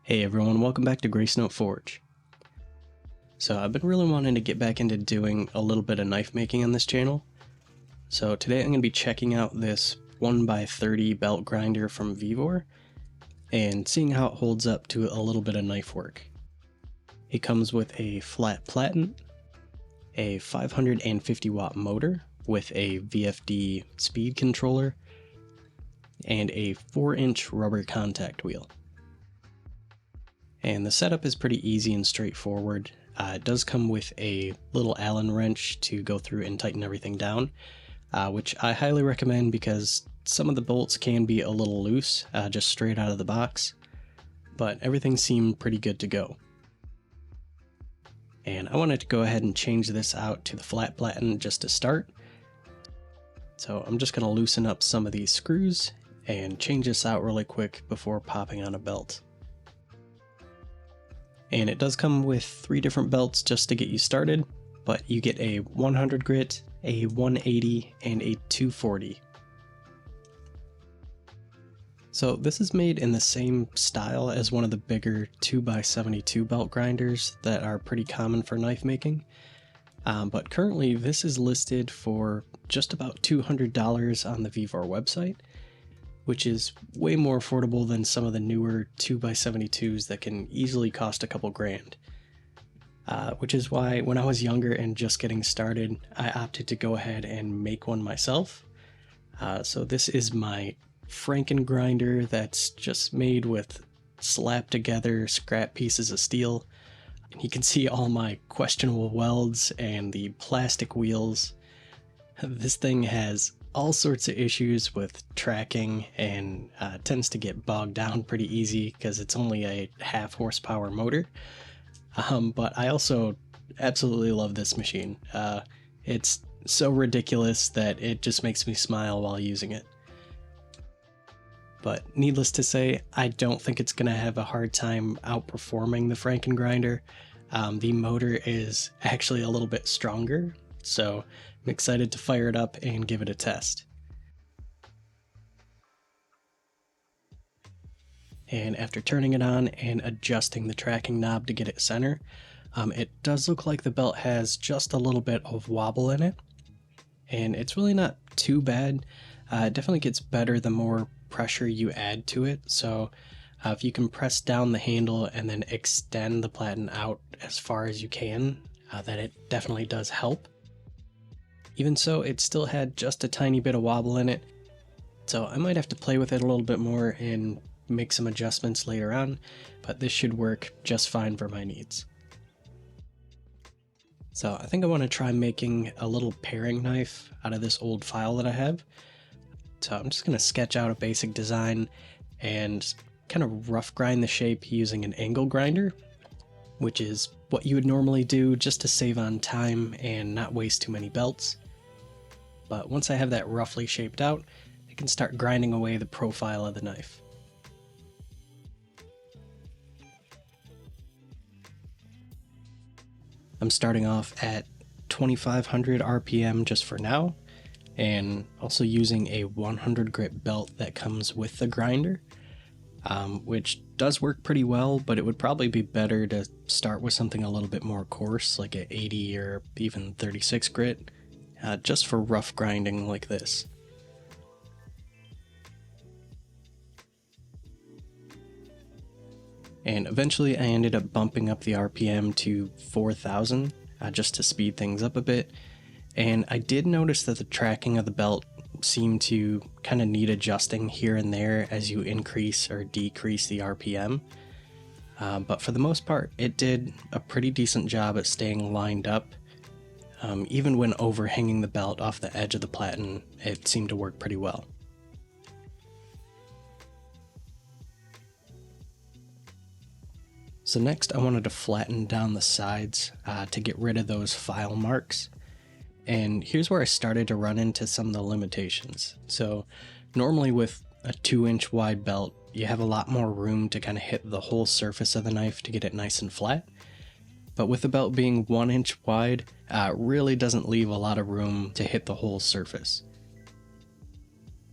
Hey everyone, welcome back to Grace Note Forge. So I've been really wanting to get back into doing a little bit of knife making on this channel. So today I'm going to be checking out this 1x30 belt grinder from Vevor and seeing how it holds up to a little bit of knife work. It comes with a flat platen, a 550 watt motor with a VFD speed controller, and a 4-inch rubber contact wheel. And the setup is pretty easy and straightforward. It does come with a little Allen wrench to go through and tighten everything down, which I highly recommend because some of the bolts can be a little loose just straight out of the box, but everything seemed pretty good to go. And I wanted to go ahead and change this out to the flat platen just to start. So I'm just going to loosen up some of these screws and change this out really quick before popping on a belt. And it does come with 3 different belts just to get you started, but you get a 100 grit, a 180, and a 240. So this is made in the same style as one of the bigger 2x72 belt grinders that are pretty common for knife making. But currently this is listed for just about $200 on the Vevor website, which is way more affordable than some of the newer 2x72s that can easily cost a couple grand. Which is why when I was younger and just getting started, I opted to go ahead and make one myself. So this is my Franken grinder that's just made with slapped together scrap pieces of steel. And you can see all my questionable welds and the plastic wheels. This thing has all sorts of issues with tracking and tends to get bogged down pretty easy because it's only a 1/2 horsepower motor. But I also absolutely love this machine. It's so ridiculous that it just makes me smile while using it. But needless to say, I don't think it's going to have a hard time outperforming the Franken grinder. The motor is actually a little bit stronger, so I'm excited to fire it up and give it a test. And after turning it on and adjusting the tracking knob to get it center, it does look like the belt has just a little bit of wobble in it. And it's really not too bad. It definitely gets better the more pressure you add to it. So if you can press down the handle and then extend the platen out as far as you can, then it definitely does help. Even so, it still had just a tiny bit of wobble in it, so I might have to play with it a little bit more and make some adjustments later on, but this should work just fine for my needs. So I think I want to try making a little paring knife out of this old file that I have. So I'm just going to sketch out a basic design and kind of rough grind the shape using an angle grinder, which is what you would normally do just to save on time and not waste too many belts. But once I have that roughly shaped out, I can start grinding away the profile of the knife. I'm starting off at 2500 RPM just for now, and also using a 100 grit belt that comes with the grinder, which does work pretty well, but it would probably be better to start with something a little bit more coarse, like an 80 or even 36 grit. Just for rough grinding like this. And eventually I ended up bumping up the RPM to 4000 just to speed things up a bit. And I did notice that the tracking of the belt seemed to kind of need adjusting here and there as you increase or decrease the RPM. But for the most part, it did a pretty decent job at staying lined up. Even when overhanging the belt off the edge of the platen, it seemed to work pretty well. So next I wanted to flatten down the sides to get rid of those file marks. And here's where I started to run into some of the limitations. So normally with a 2-inch wide belt, you have a lot more room to kind of hit the whole surface of the knife to get it nice and flat. But with the belt being 1 inch wide, it really doesn't leave a lot of room to hit the whole surface.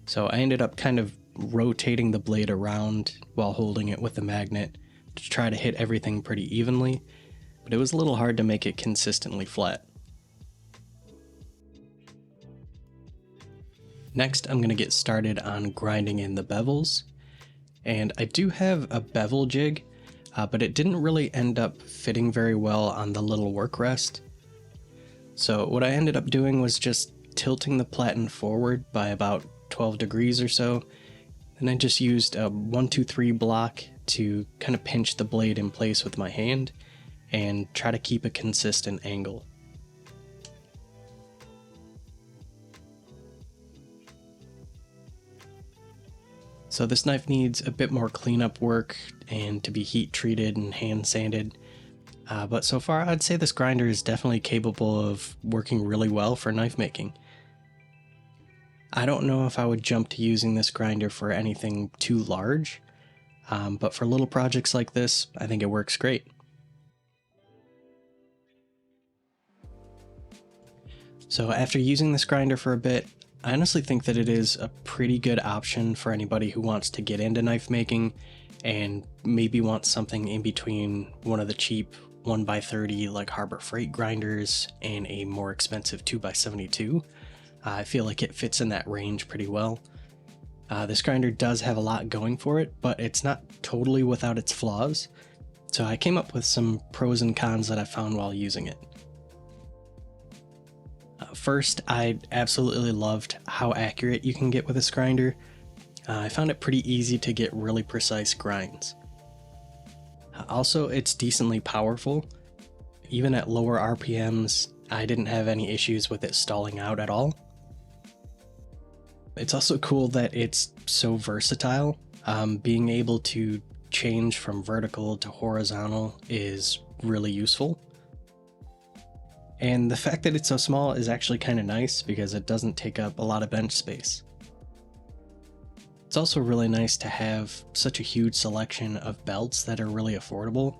So I ended up kind of rotating the blade around while holding it with the magnet to try to hit everything pretty evenly, but it was a little hard to make it consistently flat. Next, I'm going to get started on grinding in the bevels, and I do have a bevel jig, but it didn't really end up fitting very well on the little work rest. So what I ended up doing was just tilting the platen forward by about 12 degrees or so, and I just used a 1-2-3 block to kind of pinch the blade in place with my hand and try to keep a consistent angle. So this knife needs a bit more cleanup work and to be heat treated and hand sanded, but so far I'd say this grinder is definitely capable of working really well for knife making. I don't know if I would jump to using this grinder for anything too large, but for little projects like this, I think it works great. So after using this grinder for a bit, I honestly think that it is a pretty good option for anybody who wants to get into knife making and maybe wants something in between one of the cheap 1x30 like Harbor Freight grinders and a more expensive 2x72. I feel like it fits in that range pretty well. This grinder does have a lot going for it, but it's not totally without its flaws. So I came up with some pros and cons that I found while using it. First, I absolutely loved how accurate you can get with this grinder. I found it pretty easy to get really precise grinds. Also, it's decently powerful. Even at lower RPMs, I didn't have any issues with it stalling out at all. It's also cool that it's so versatile. Being able to change from vertical to horizontal is really useful. And the fact that it's so small is actually kind of nice because it doesn't take up a lot of bench space. It's also really nice to have such a huge selection of belts that are really affordable.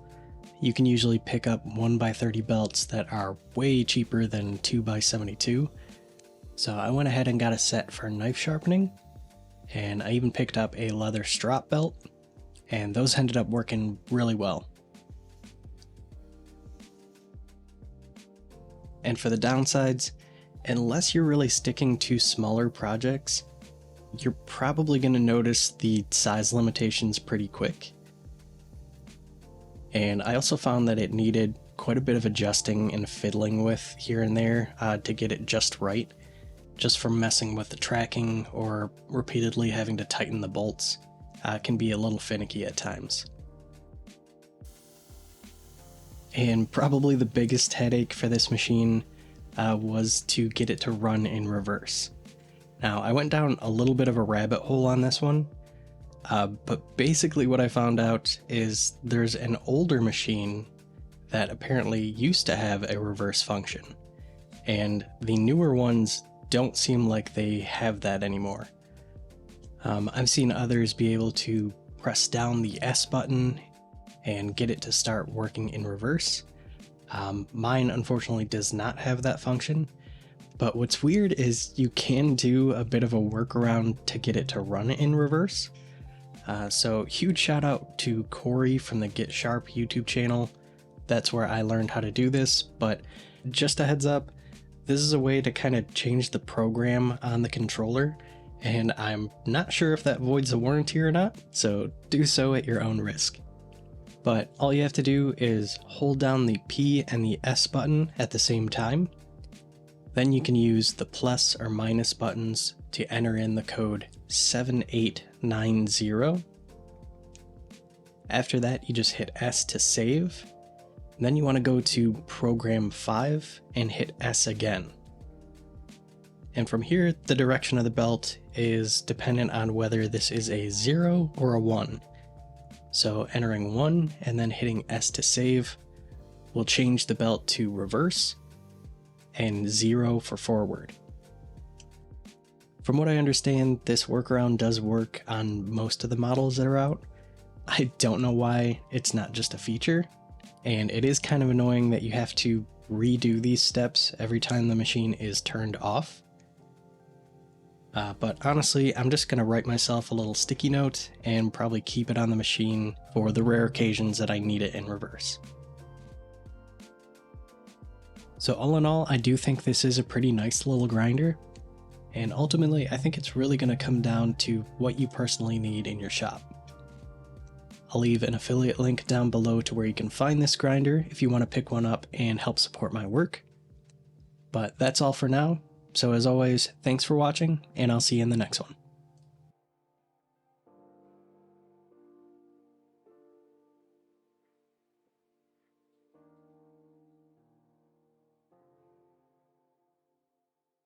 You can usually pick up 1x30 belts that are way cheaper than 2x72. So I went ahead and got a set for knife sharpening, and I even picked up a leather strap belt, and those ended up working really well. And for the downsides, unless you're really sticking to smaller projects, you're probably going to notice the size limitations pretty quick. And I also found that it needed quite a bit of adjusting and fiddling with here and there to get it just right, just from messing with the tracking or repeatedly having to tighten the bolts. Can be a little finicky at times. And probably the biggest headache for this machine was to get it to run in reverse. Now, I went down a little bit of a rabbit hole on this one, but basically what I found out is there's an older machine that apparently used to have a reverse function, and the newer ones don't seem like they have that anymore. I've seen others be able to press down the S button and get it to start working in reverse. Mine unfortunately does not have that function, but what's weird is you can do a bit of a workaround to get it to run in reverse. So huge shout out to Corey from the Get Sharp YouTube channel. That's where I learned how to do this, but just a heads up, this is a way to kind of change the program on the controller, and I'm not sure if that voids a warranty or not, so do so at your own risk. But all you have to do is hold down the P and the S button at the same time. Then you can use the plus or minus buttons to enter in the code 7890. After that, you just hit S to save. Then you want to go to Program 5 and hit S again. And from here, the direction of the belt is dependent on whether this is a 0 or a 1. So entering 1 and then hitting S to save will change the belt to reverse, and 0 for forward. From what I understand, this workaround does work on most of the models that are out. I don't know why it's not just a feature, and it is kind of annoying that you have to redo these steps every time the machine is turned off. But honestly, I'm just going to write myself a little sticky note and probably keep it on the machine for the rare occasions that I need it in reverse. So all in all, I do think this is a pretty nice little grinder. And ultimately, I think it's really going to come down to what you personally need in your shop. I'll leave an affiliate link down below to where you can find this grinder if you want to pick one up and help support my work. But that's all for now. So as always, thanks for watching, and I'll see you in the next one.